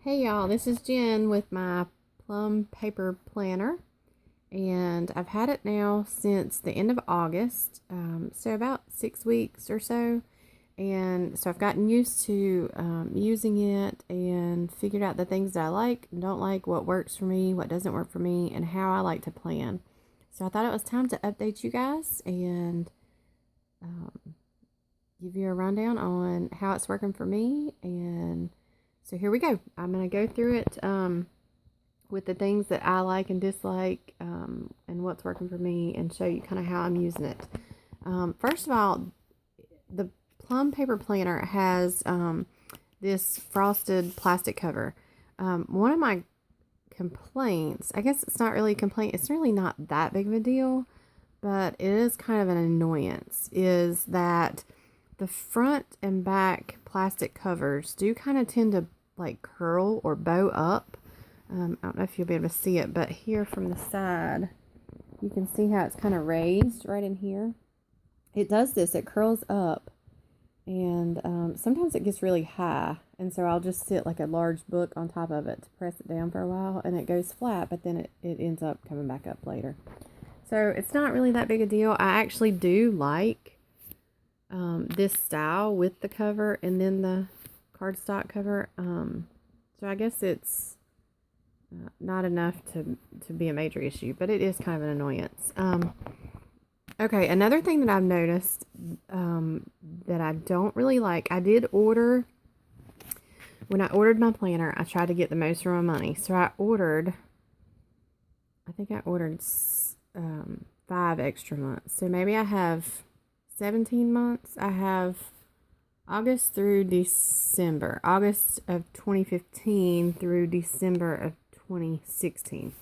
Hey y'all, this is Jen with my Plum Paper Planner, and I've had it now since the end of August, so about 6 weeks or so. And so I've gotten used to using it and figured out the things that I like and don't like, what works for me, what doesn't work for me, and how I like to plan. So I thought it was time to update you guys and um, give you a rundown on how it's working for me. And so here we go. I'm going to go through it with the things that I like and dislike, and what's working for me, and show you kind of how I'm using it. First of all, the Plum Paper Planner has this frosted plastic cover. One of my complaints, I guess it's not really a complaint, it's really not that big of a deal, but it is kind of an annoyance, is that the front and back plastic covers do kind of tend to like curl or bow up. I don't know if you'll be able to see it, but here from the side, you can see how it's kind of raised right in here. It does this, it curls up, and sometimes it gets really high, and so I'll just sit like a large book on top of it to press it down for a while, and it goes flat, but then it ends up coming back up later. So it's not really that big a deal. I actually do like this style with the cover and then the cardstock cover. So I guess it's not enough to be a major issue, but it is kind of an annoyance. Okay, another thing that I've noticed that I don't really like, when I ordered my planner, I tried to get the most for my money. So I think I ordered 5 extra months. So maybe I have 17 months. I have August through December, August of 2015 through December of 2016.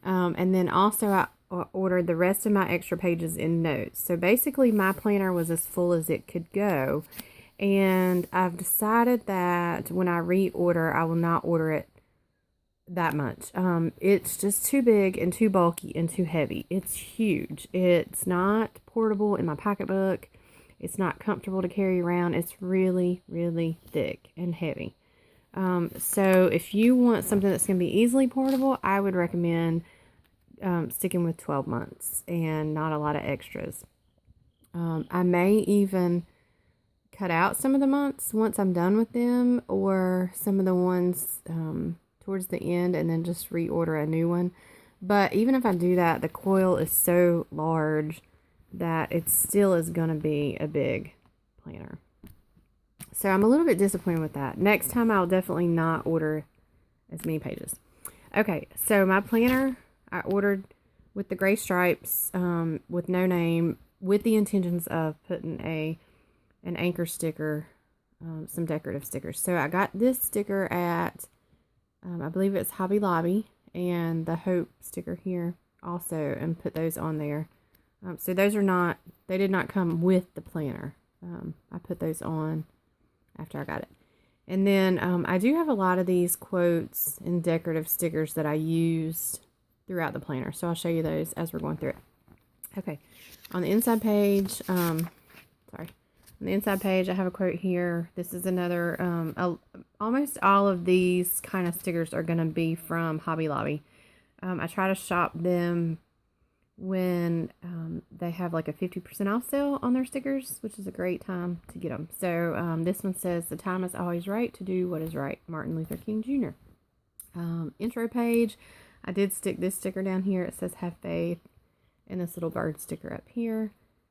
And then also I ordered the rest of my extra pages in notes. So basically my planner was as full as it could go. And I've decided that when I reorder, I will not order it that much. It's just too big and too bulky and too heavy. It's huge. It's not portable in my pocketbook. It's not comfortable to carry around. It's really, really thick and heavy. So if you want something that's going to be easily portable, I would recommend sticking with 12 months and not a lot of extras. I may even cut out some of the months once I'm done with them, or some of the ones towards the end, and then just reorder a new one. But even if I do that, the coil is so large that it still is going to be a big planner. So I'm a little bit disappointed with that. Next time I'll definitely not order as many pages. Okay, so my planner I ordered with the gray stripes, with no name, with the intentions of putting an anchor sticker, some decorative stickers. So I got this sticker at I believe it's Hobby Lobby, and the Hope sticker here also, and put those on there. So those they did not come with the planner. I put those on after I got it. And then I do have a lot of these quotes and decorative stickers that I used throughout the planner. So I'll show you those as we're going through it. Okay, on the inside page, on the inside page, I have a quote here. This is another, almost all of these kind of stickers are going to be from Hobby Lobby. I try to shop them when they have like a 50% off sale on their stickers, which is a great time to get them. So this one says, "The time is always right to do what is right." Martin Luther King Jr. Intro page, I did stick this sticker down here. It says "Have faith," and this little bird sticker up here,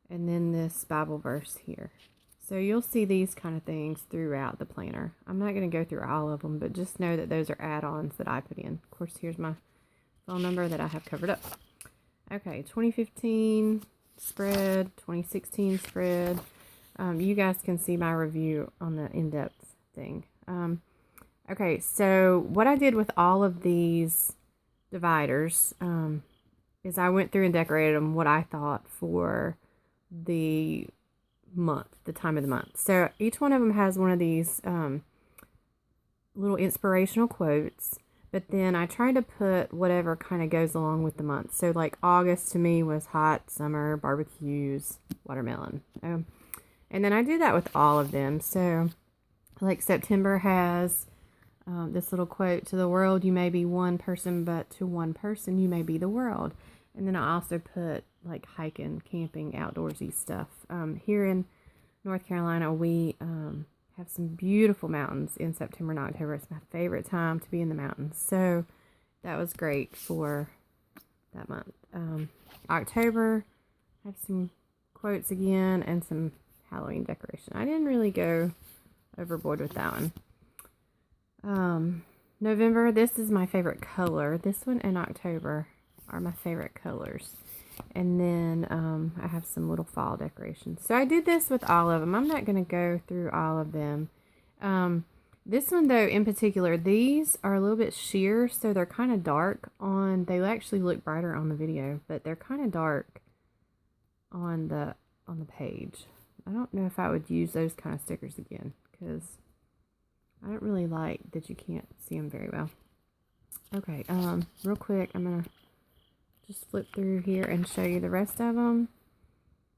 and then this Bible verse here. So you'll see these kind of things throughout the planner. I'm not going to go through all of them, but just know that those are add-ons that I put in. Of course, here's my phone number that I have covered up. Okay, 2015 spread, 2016 spread. You guys can see my review on the in-depth thing. Okay, so what I did with all of these dividers is I went through and decorated them what I thought for the month, the time of the month. So each one of them has one of these little inspirational quotes, but then I try to put whatever kind of goes along with the month. So like August to me was hot summer, barbecues, watermelon. And then I do that with all of them. So like September has this little quote: "To the world you may be one person, but to one person you may be the world." And then I also put like hiking, camping, outdoorsy stuff. Here in North Carolina, we have some beautiful mountains in September and October. It's my favorite time to be in the mountains. So that was great for that month. October, I have some quotes again and some Halloween decoration. I didn't really go overboard with that one. November, this is my favorite color. This one and October are my favorite colors. And then I have some little fall decorations. So I did this with all of them. I'm not going to go through all of them. This one, though, in particular, these are a little bit sheer, so they're kind of dark on... They actually look brighter on the video, but they're kind of dark on the page. I don't know if I would use those kind of stickers again, because I don't really like that you can't see them very well. Okay, real quick, I'm going to just flip through here and show you the rest of them.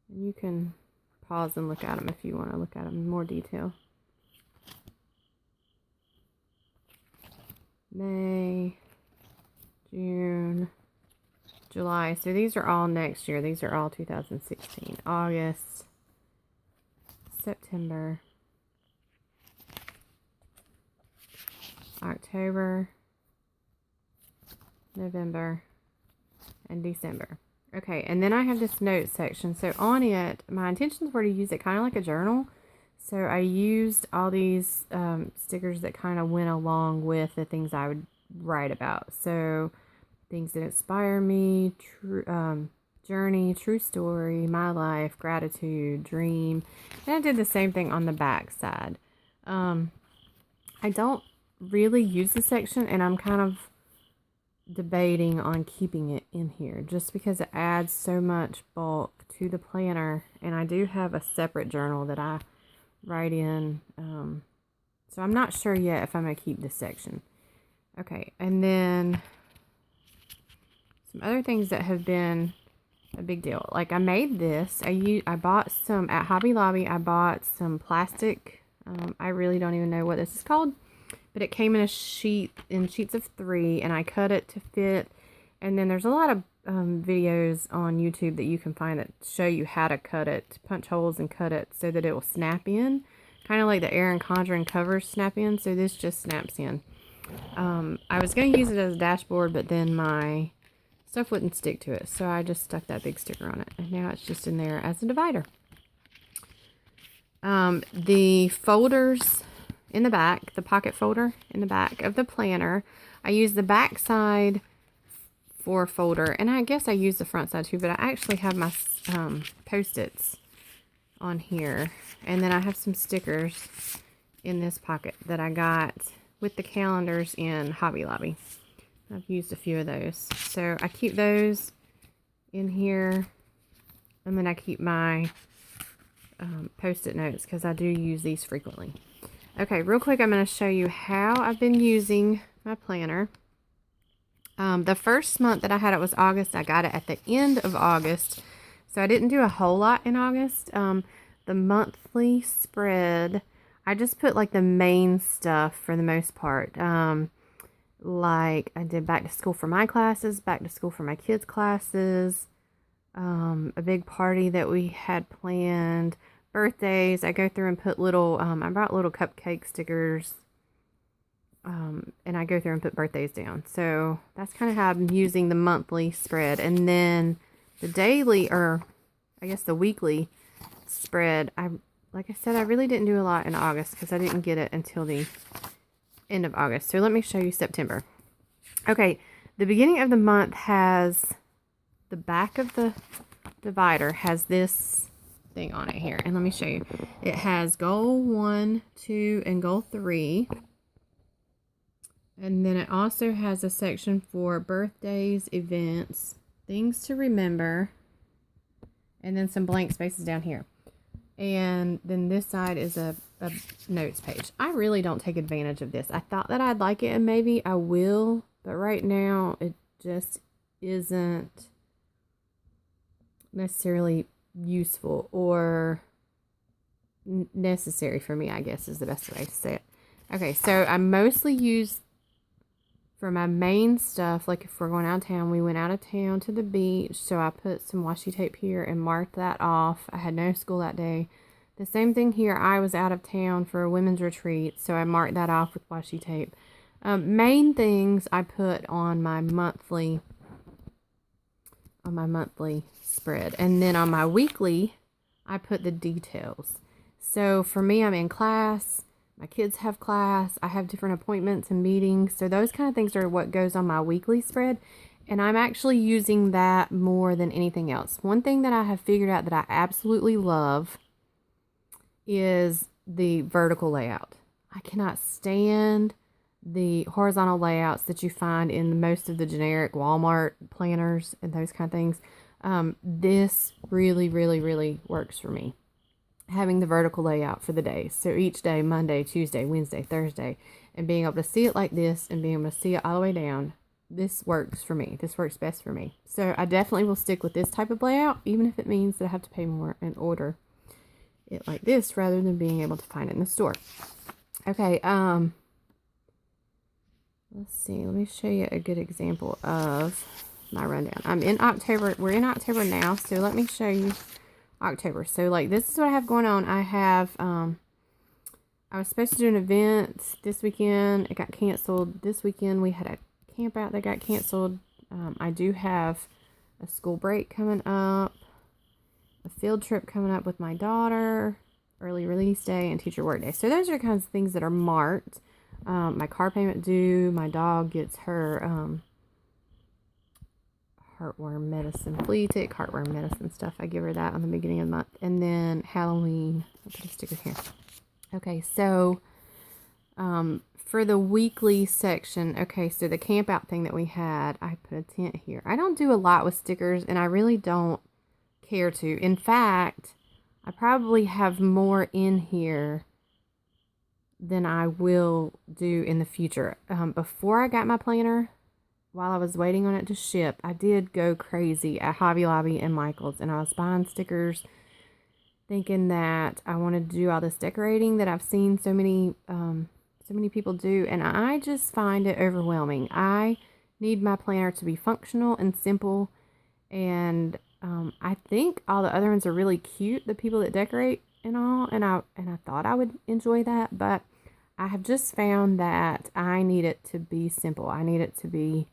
And you can pause and look at them if you want to look at them in more detail. May, June, July. So these are all next year. These are all 2016. August, September, October, November, and December. Okay, and then I have this note section. So on it, my intentions were to use it kind of like a journal. So I used all these stickers that kind of went along with the things I would write about. So things that inspire me, journey, true story, my life, gratitude, dream. And I did the same thing on the back side. I don't really use this section, and I'm kind of debating on keeping it in here just because it adds so much bulk to the planner. And I do have a separate journal that I write in, so I'm not sure yet if I'm going to keep this section. Okay, and then some other things that have been a big deal. Like I made this, I bought some at Hobby Lobby. I bought some plastic, I really don't even know what this is called, but it came in a sheets of 3, and I cut it to fit. And then there's a lot of videos on YouTube that you can find that show you how to cut it, punch holes and cut it so that it will snap in, kind of like the Erin Condren covers snap in. So this just snaps in. I was going to use it as a dashboard, but then my stuff wouldn't stick to it, so I just stuck that big sticker on it, and now it's just in there as a divider. The folders in the back, the pocket folder in the back of the planner, I use the back side for a folder, and I guess I use the front side too, but I actually have my Post-its on here, and then I have some stickers in this pocket that I got with the calendars in Hobby Lobby. I've used a few of those, so I keep those in here, and then I keep my Post-it notes because I do use these frequently. Okay, real quick, I'm going to show you how I've been using my planner. The first month that I had it was August. I got it at the end of August, so I didn't do a whole lot in August. The monthly spread, I just put like the main stuff for the most part. Like I did back to school for my classes, back to school for my kids' classes, a big party that we had planned, birthdays. I go through and put little, I brought little cupcake stickers, and I go through and put birthdays down. So that's kind of how I'm using the monthly spread. And then the daily, or I guess the weekly spread, like I said, I really didn't do a lot in August because I didn't get it until the end of August. So let me show you September. Okay, the beginning of the month has the back of the divider has this thing on it here, and let me show you. It has goal 1, 2, and goal 3, and then it also has a section for birthdays, events, things to remember, and then some blank spaces down here. And then this side is a notes page. I really don't take advantage of this. I thought that I'd like it, and maybe I will, but right now it just isn't necessarily useful or necessary for me, I guess is the best way to say it. Okay, so I mostly use for my main stuff, like if we're going out of town, we went out of town to the beach, so I put some washi tape here and marked that off. I had no school that day. The same thing here, I was out of town for a women's retreat, so I marked that off with washi tape. Main things I put on my monthly spread, and then on my weekly I put the details. So for me, I'm in class, my kids have class, I have different appointments and meetings, so those kind of things are what goes on my weekly spread, and I'm actually using that more than anything else. One thing that I have figured out that I absolutely love is the vertical layout. I cannot stand the horizontal layouts that you find in most of the generic Walmart planners and those kind of things. This really, really, really works for me. Having the vertical layout for the days. So each day, Monday, Tuesday, Wednesday, Thursday, and being able to see it like this and being able to see it all the way down, this works for me. This works best for me. So I definitely will stick with this type of layout, even if it means that I have to pay more and order it like this rather than being able to find it in the store. Okay, let's see. Let me show you a good example of my rundown. I'm in October. We're in October now, so let me show you October. So like this is what I have going on. I have I was supposed to do an event this weekend. It got canceled. This weekend we had a camp out that got canceled. I do have a school break coming up, a field trip coming up with my daughter, early release day, and teacher work day. So those are kinds of things that are marked. My car payment due. My dog gets her heartworm medicine, flea tick, heartworm medicine stuff. I give her that on the beginning of the month. And then Halloween. I'll put a sticker here. Okay, so for the weekly section, okay, so the camp out thing that we had, I put a tent here. I don't do a lot with stickers, and I really don't care to. In fact, I probably have more in here than I will do in the future. Before I got my planner, while I was waiting on it to ship, I did go crazy at Hobby Lobby and Michael's, and I was buying stickers thinking that I wanted to do all this decorating that I've seen so many people do, and I just find it overwhelming. I need my planner to be functional and simple, and I think all the other ones are really cute, the people that decorate and all, and I thought I would enjoy that, but I have just found that I need it to be simple. I need it to be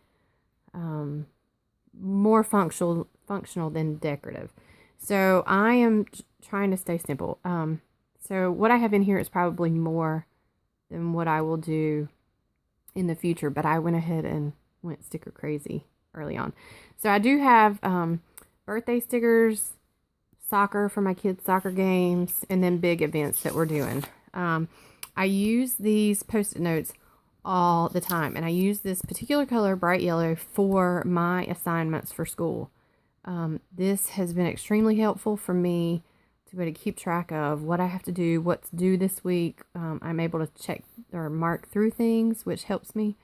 more functional than decorative. So I am trying to stay simple. So what I have in here is probably more than what I will do in the future, but I went ahead and went sticker crazy early on. So I do have birthday stickers, soccer for my kids' soccer games, and then big events that we're doing. I use these Post-it notes all the time, and I use this particular color, bright yellow, for my assignments for school. This has been extremely helpful for me to be able to keep track of what I have to do, what's due this week. I'm able to check or mark through things, which helps me.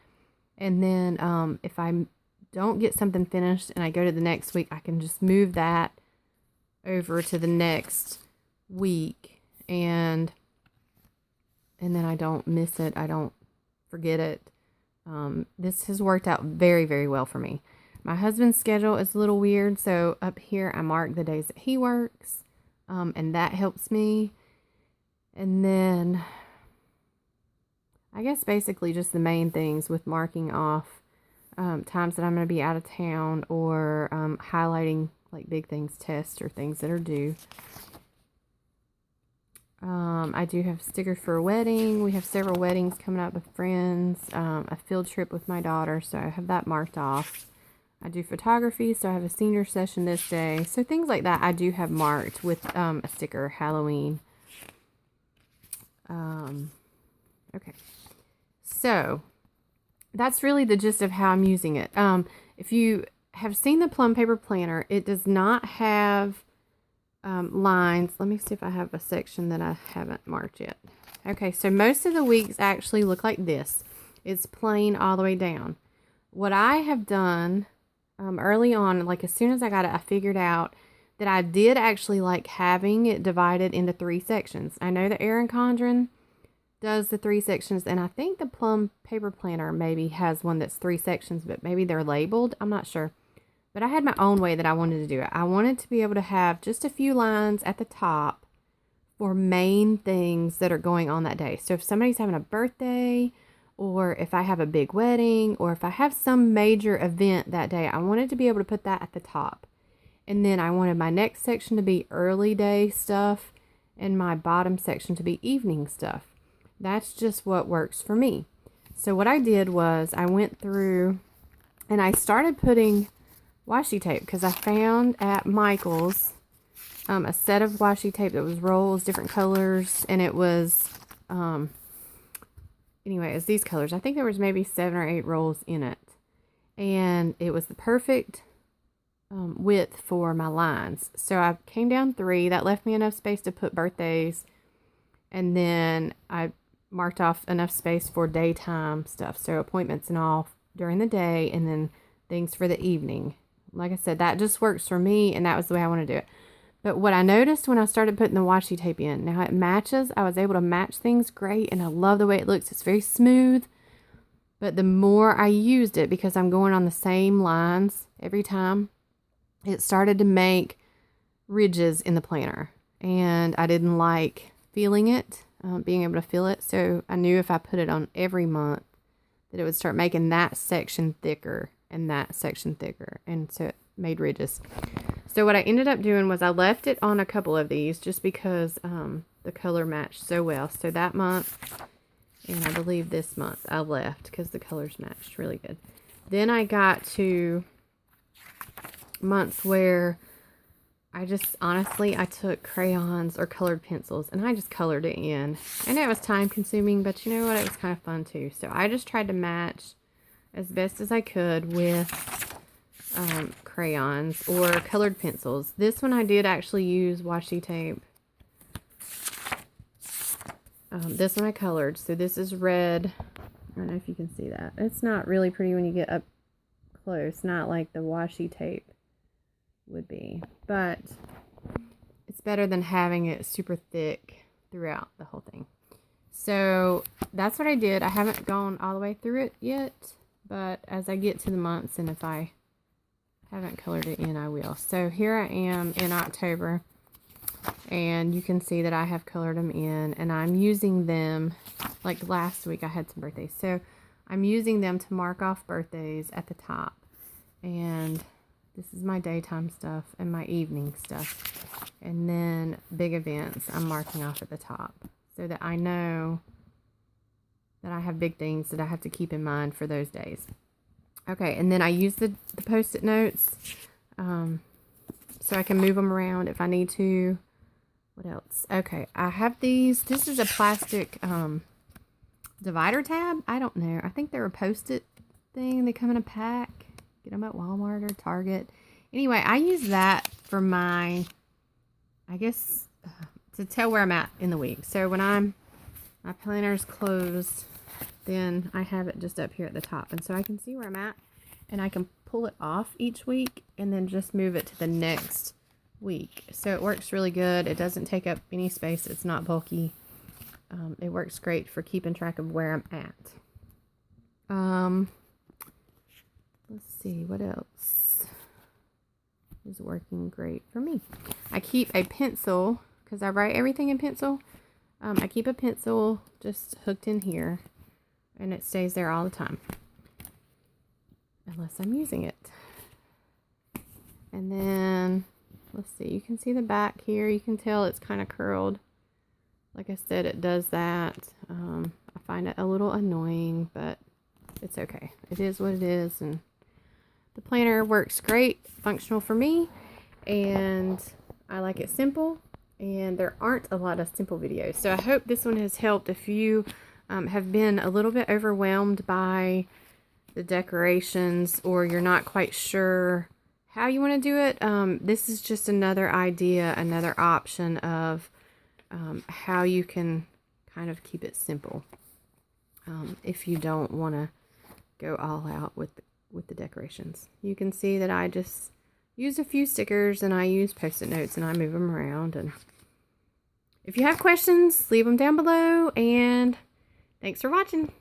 And then if I don't get something finished and I go to the next week, I can just move that over to the next week, and then I don't miss it. I don't forget it. This has worked out very, very well for me. My husband's schedule is a little weird, so up here I mark the days that he works, and that helps me. And then I guess basically just the main things with marking off times that I'm going to be out of town, or highlighting like big things, tests, or things that are due. I do have stickers for a wedding. We have several weddings coming up with friends. A field trip with my daughter, so I have that marked off. I do photography, so I have a senior session this day. So things like that I do have marked with a sticker, Halloween. Okay. So that's really the gist of how I'm using it. If you have seen the Plum Paper Planner, it does not have lines. Let me see if I have a section that I haven't marked yet. Okay, so most of the weeks actually look like this. It's plain all the way down. What I have done early on, like as soon as I got it, I figured out that I did actually like having it divided into 3 sections. I know that Erin Condren does the 3 sections, and I think the Plum Paper Planner maybe has one that's 3 sections, but maybe they're labeled. I'm not sure. But I had my own way that I wanted to do it. I wanted to be able to have just a few lines at the top for main things that are going on that day. So if somebody's having a birthday, or if I have a big wedding, or if I have some major event that day, I wanted to be able to put that at the top. And then I wanted my next section to be early day stuff and my bottom section to be evening stuff. That's just what works for me. So what I did was I went through and I started putting washi tape, because I found at Michael's a set of washi tape that was rolls, different colors, and it was anyway, it's these colors. I think there was maybe 7 or 8 rolls in it, and it was the perfect width for my lines. So I came down 3. That left me enough space to put birthdays, and then I marked off enough space for daytime stuff, so appointments and all during the day, and then things for the evening. Like I said, that just works for me, and that was the way I want to do it. But what I noticed when I started putting the washi tape in, now it matches. I was able to match things great, and I love the way it looks. It's very smooth. But the more I used it, because I'm going on the same lines every time, it started to make ridges in the planner. And I didn't like feeling it, being able to feel it. So I knew if I put it on every month, that it would start making that section thicker and that section thicker, and so it made ridges. So what I ended up doing was I left it on a couple of these just because the color matched so well. So that month, and I believe this month, I left because the colors matched really good. Then I got to months where I just honestly, I took crayons or colored pencils and I just colored it in. And it was time consuming, but you know what, it was kind of fun too. So I just tried to match as best as I could with crayons or colored pencils. This one I did actually use washi tape. This one I colored. So this is red. I don't know if you can see that. It's not really pretty when you get up close. Not like the washi tape would be. But it's better than having it super thick throughout the whole thing. So that's what I did. I haven't gone all the way through it yet. But as I get to the months, and if I haven't colored it in, I will. So here I am in October, and you can see that I have colored them in, and I'm using them, like last week I had some birthdays, so I'm using them to mark off birthdays at the top. And this is my daytime stuff and my evening stuff, and then big events I'm marking off at the top, so that I know that I have big things that I have to keep in mind for those days. Okay, and then I use the Post-it notes so I can move them around if I need to. What else? Okay, I have these. This is a plastic divider tab. I don't know. I think they're a Post-it thing. They come in a pack. Get them at Walmart or Target. Anyway, I use that for my, I guess, to tell where I'm at in the week. So when my planner's closed, then I have it just up here at the top, and so I can see where I'm at, and I can pull it off each week and then just move it to the next week. So it works really good. It doesn't take up any space. It's not bulky. It works great for keeping track of where I'm at. Let's see what else is working great for me. I keep a pencil because I write everything in pencil. I keep a pencil just hooked in here, and it stays there all the time unless I'm using it. And then let's see, you can see the back here. You can tell it's kind of curled. Like I said, it does that. I find it a little annoying, but it's okay. It is what it is, and the planner works great, functional for me, and I like it simple, and there aren't a lot of simple videos. So I hope this one has helped if you have been a little bit overwhelmed by the decorations, or you're not quite sure how you want to do it. This is just another idea, another option of how you can kind of keep it simple if you don't want to go all out with the decorations. You can see that I just use a few stickers, and I use Post-it notes, and I move them around. And if you have questions, leave them down below, and Thanks for watching.